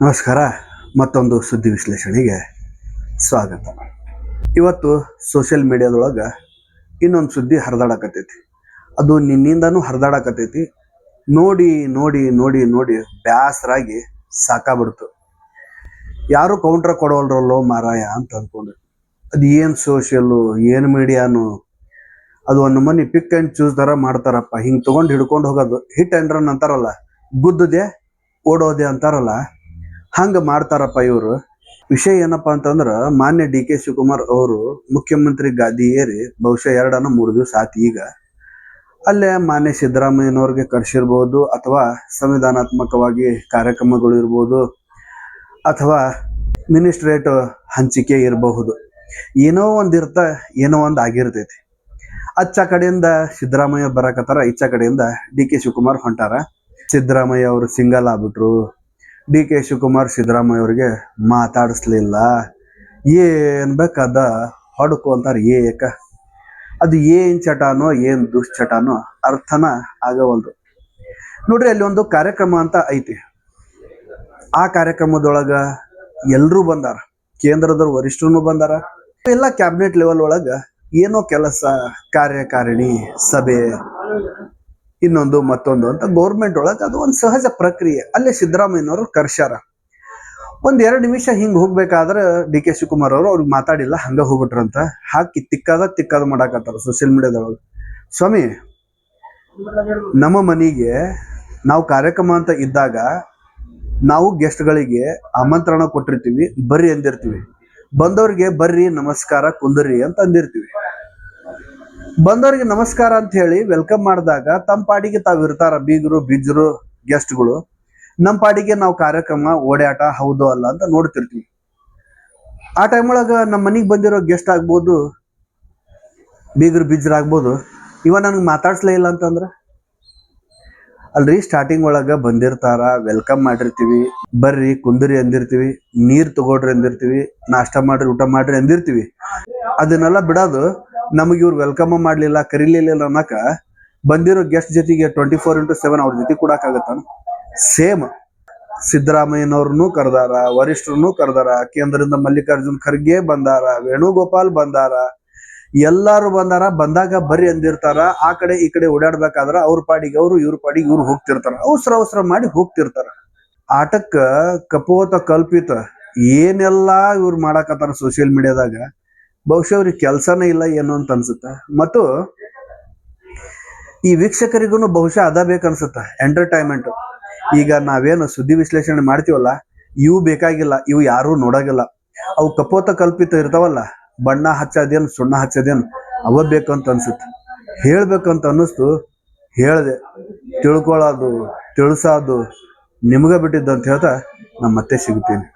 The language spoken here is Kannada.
ನಮಸ್ಕಾರ. ಮತ್ತೊಂದು ಸುದ್ದಿ ವಿಶ್ಲೇಷಣೆಗೆ ಸ್ವಾಗತ. ಇವತ್ತು ಸೋಷಿಯಲ್ ಮೀಡಿಯಾದೊಳಗೆ ಇನ್ನೊಂದು ಸುದ್ದಿ ಹರಿದಾಡಕತ್ತೈತಿ. ಅದು ನಿನ್ನಿಂದನೂ ಹರಿದಾಡಕತ್ತೈತಿ. ನೋಡಿ ನೋಡಿ ನೋಡಿ ನೋಡಿ ಬ್ಯಾಸರಾಗಿ ಸಾಕಾಗ್ಬಿಡ್ತು. ಯಾರು ಕೌಂಟ್ರ ಕೊಡೋಲ್ರಲ್ಲೋ ಮಾರಾಯ ಅಂತ ಅಂದ್ಕೊಂಡು, ಅದು ಏನು ಸೋಷಿಯಲ್ಲು ಏನು ಮೀಡಿಯಾನು, ಅದು ಒಂದು ಮನಿ ಪಿಕ್ ಆ್ಯಂಡ್ ಚೂಸ್ ಥರ ಮಾಡ್ತಾರಪ್ಪ. ಹಿಂಗೆ ತೊಗೊಂಡು ಹಿಡ್ಕೊಂಡು ಹೋಗೋದು, ಹಿಟ್ ಆ್ಯಂಡ್ ರನ್ ಅಂತಾರಲ್ಲ, ಗುದ್ದುದೆ ಓಡೋದೆ ಅಂತಾರಲ್ಲ, ಹಂಗೆ ಮಾಡ್ತಾರಪ್ಪ ಇವರು. ವಿಷಯ ಏನಪ್ಪ ಅಂತಂದ್ರೆ, ಮಾನ್ಯ ಡಿ ಕೆ ಶಿವಕುಮಾರ್ ಅವರು ಮುಖ್ಯಮಂತ್ರಿ ಗಾದಿ ಏರಿ ಬಹುಶಃ 2-3 ದಿವಸ ಆಯ್ತು. ಈಗ ಅಲ್ಲೇ ಮಾನ್ಯ ಸಿದ್ದರಾಮಯ್ಯನವ್ರಿಗೆ ಕರೆಸಿರ್ಬೋದು, ಅಥವಾ ಸಂವಿಧಾನಾತ್ಮಕವಾಗಿ ಕಾರ್ಯಕ್ರಮಗಳು ಇರ್ಬೋದು, ಅಥವಾ ಮಿನಿಸ್ಟ್ರೇಟ್ ಹಂಚಿಕೆ ಇರಬಹುದು. ಏನೋ ಒಂದು ಆಗಿರ್ತೈತಿ. ಅಚ್ಚ ಕಡೆಯಿಂದ ಸಿದ್ದರಾಮಯ್ಯ ಬರಕತ್ತಾರ, ಇಚ್ಚ ಕಡೆಯಿಂದ ಡಿ ಕೆ ಶಿವಕುಮಾರ್ ಹೊಂಟಾರ. ಸಿದ್ದರಾಮಯ್ಯ ಅವರು ಸಿಂಗಲ್ ಆಗ್ಬಿಟ್ರು. ಡಿ ಕೆ ಶಿವಕುಮಾರ್ ಸಿದ್ದರಾಮಯ್ಯ ಅವ್ರಿಗೆ ಮಾತಾಡಿಸ್ಲಿಲ್ಲ. ಏನು ಬೇಕದ ಹೊಡ್ಕು ಅಂತಾರೆ ಏಕ. ಅದು ಏನು ಚಟಾನೋ ಏನು ದುಶ್ಚಟಾನೋ ಅರ್ಥನ ಆಗವಲ್ದು ನೋಡ್ರಿ. ಅಲ್ಲಿ ಒಂದು ಕಾರ್ಯಕ್ರಮ ಅಂತ ಐತಿ. ಆ ಕಾರ್ಯಕ್ರಮದೊಳಗೆ ಎಲ್ಲರೂ ಬಂದಾರ. ಕೇಂದ್ರದ ವರಿಷ್ಠರು ಬಂದಾರ. ಎಲ್ಲ ಕ್ಯಾಬಿನೆಟ್ ಲೆವೆಲ್ ಒಳಗೆ ಏನೋ ಕೆಲಸ, ಕಾರ್ಯಕಾರಿಣಿ ಸಭೆ, ಇನ್ನೊಂದು ಮತ್ತೊಂದು ಅಂತ ಗೌರ್ಮೆಂಟ್ ಒಳಗೆ ಅದು ಒಂದು ಸಹಜ ಪ್ರಕ್ರಿಯೆ. ಅಲ್ಲೇ ಸಿದ್ದರಾಮಯ್ಯನವರು ಕರ್ಸ್ಯಾರ. 1-2 ನಿಮಿಷ ಹಿಂಗೆ ಹೋಗ್ಬೇಕಾದ್ರೆ ಡಿ ಕೆ ಶಿವಕುಮಾರ್ ಅವರು ಅವ್ರಿಗೆ ಮಾತಾಡಿಲ್ಲ, ಹಂಗೆ ಹೋಗ್ಬಿಟ್ರಂತ. ಹಾಕಿ ತಿಕ್ಕಾದ ಮಾಡಾಕತ್ತಾರ ಸೋಷಿಯಲ್ ಮೀಡಿಯಾದೊಳಗೆ. ಸ್ವಾಮಿ, ನಮ್ಮ ಮನೆಗೆ ನಾವು ಕಾರ್ಯಕ್ರಮ ಅಂತ ಇದ್ದಾಗ ನಾವು ಗೆಸ್ಟ್ಗಳಿಗೆ ಆಮಂತ್ರಣ ಕೊಟ್ಟಿರ್ತೀವಿ, ಬರ್ರಿ ಅಂದಿರ್ತೀವಿ. ಬಂದವ್ರಿಗೆ ಬರ್ರಿ, ನಮಸ್ಕಾರ, ಕುಂದರಿ ಅಂತ ಅಂದಿರ್ತೀವಿ. ಬಂದವರಿಗೆ ನಮಸ್ಕಾರ ಅಂತ ಹೇಳಿ ವೆಲ್ಕಮ್ ಮಾಡಿದಾಗ ತಮ್ಮ ಪಾಡಿಗೆ ತಾವು ಇರ್ತಾರ, ಬೀಗರು ಬಿಜ್ಜರು ಗೆಸ್ಟ್ಗಳು. ನಮ್ಮ ಪಾಡಿಗೆ ನಾವು ಕಾರ್ಯಕ್ರಮ ಓಡಾಟ ಹೌದು ಅಲ್ಲ ಅಂತ ನೋಡ್ತಿರ್ತೀವಿ. ಆ ಟೈಮ್ ಒಳಗೆ ನಮ್ಮ ಮನೆಗೆ ಬಂದಿರೋ ಗೆಸ್ಟ್ ಆಗ್ಬೋದು, ಬೀಗರು ಬಿಜ್ಜರು ಆಗ್ಬೋದು, ಇವ ನನಗೆ ಮಾತಾಡ್ಸ್ಲೇ ಇಲ್ಲ ಅಂತಂದ್ರೆ ಅಲ್ರಿ. ಸ್ಟಾರ್ಟಿಂಗ್ ಒಳಗೆ ಬಂದಿರ್ತಾರ, ವೆಲ್ಕಮ್ ಮಾಡಿರ್ತೀವಿ, ಬರ್ರಿ ಕುಂದರಿ ಅಂದಿರ್ತೀವಿ, ನೀರು ತಗೊಳ್ರಿ ಅಂದಿರ್ತೀವಿ, ನಾಷ್ಟ ಮಾಡ್ರಿ, ಊಟ ಮಾಡ್ರಿ ಅಂದಿರ್ತೀವಿ. ಅದನ್ನೆಲ್ಲ ಬಿಡೋದು, ನಮಗೆ ಇವ್ರು ವೆಲ್ಕಮ್ ಮಾಡಲಿಲ್ಲ, ಕರೀಲಿಲ್ಲ ಅನ್ನಕ ಬಂದಿರೋ ಗೆಸ್ಟ್ ಜೊತೆಗೆ 24x7 ಅವ್ರ ಜೊತೆ ಕೊಡಕ್ಕಾಗತ್ತ? ಸೇಮ್ ಸಿದ್ದರಾಮಯ್ಯನವ್ರನ್ನೂ ಕರೆದಾರ, ವರಿಷ್ಠರನ್ನು ಕರೆದಾರ, ಕೇಂದ್ರದಿಂದ ಮಲ್ಲಿಕಾರ್ಜುನ್ ಖರ್ಗೆ ಬಂದಾರ, ವೇಣುಗೋಪಾಲ್ ಬಂದಾರ, ಎಲ್ಲಾರು ಬಂದಾರ. ಬಂದಾಗ ಬರ್ರಿ ಅಂದಿರ್ತಾರ. ಆ ಕಡೆ ಈ ಕಡೆ ಓಡಾಡ್ಬೇಕಾದ್ರ ಅವ್ರ ಪಾಡಿಗೆ ಅವರು, ಇವ್ರ ಪಾಡಿಗೆ ಇವ್ರು ಹೋಗ್ತಿರ್ತಾರ. ಅವಸರ ಮಾಡಿ ಹೋಗ್ತಿರ್ತಾರ. ಆಟಕ್ಕ ಕಪೋತ ಕಲ್ಪಿತ ಏನೆಲ್ಲಾ ಇವ್ರು ಮಾಡಾಕತ್ತಾರ ಸೋಷಿಯಲ್ ಮೀಡಿಯಾದಾಗ. ಬಹುಶಃ ಅವ್ರಿಗೆ ಕೆಲಸನೇ ಇಲ್ಲ ಏನು ಅಂತ ಅನ್ಸುತ್ತೆ. ಮತ್ತು ಈ ವೀಕ್ಷಕರಿಗೂ ಬಹುಶಃ ಅದ ಬೇಕನ್ಸುತ್ತೆ, ಎಂಟರ್ಟೈನ್ಮೆಂಟ್. ಈಗ ನಾವೇನು ಸುದ್ದಿ ವಿಶ್ಲೇಷಣೆ ಮಾಡ್ತೀವಲ್ಲ, ಇವು ಬೇಕಾಗಿಲ್ಲ, ಇವು ಯಾರೂ ನೋಡಾಗಿಲ್ಲ. ಅವು ಕಪೋತ ಕಲ್ಪಿತ ಇರ್ತಾವಲ್ಲ, ಬಣ್ಣ ಹಚ್ಚದೇನು ಸುಣ್ಣ ಹಚ್ಚದೇನು, ಅವ ಬೇಕಂತ ಅನ್ಸುತ್ತೆ. ಹೇಳ್ಬೇಕಂತ ಅನ್ನಿಸ್ತು, ಹೇಳ್ದೆ. ತಿಳ್ಕೊಳ್ಳೋದು ತಿಳಿಸೋದು ನಿಮ್ಗೆ ಬಿಟ್ಟಿದ್ದು ಅಂತ ಹೇಳ್ತಾ ನಾನು ಮತ್ತೆ ಸಿಗ್ತೀನಿ.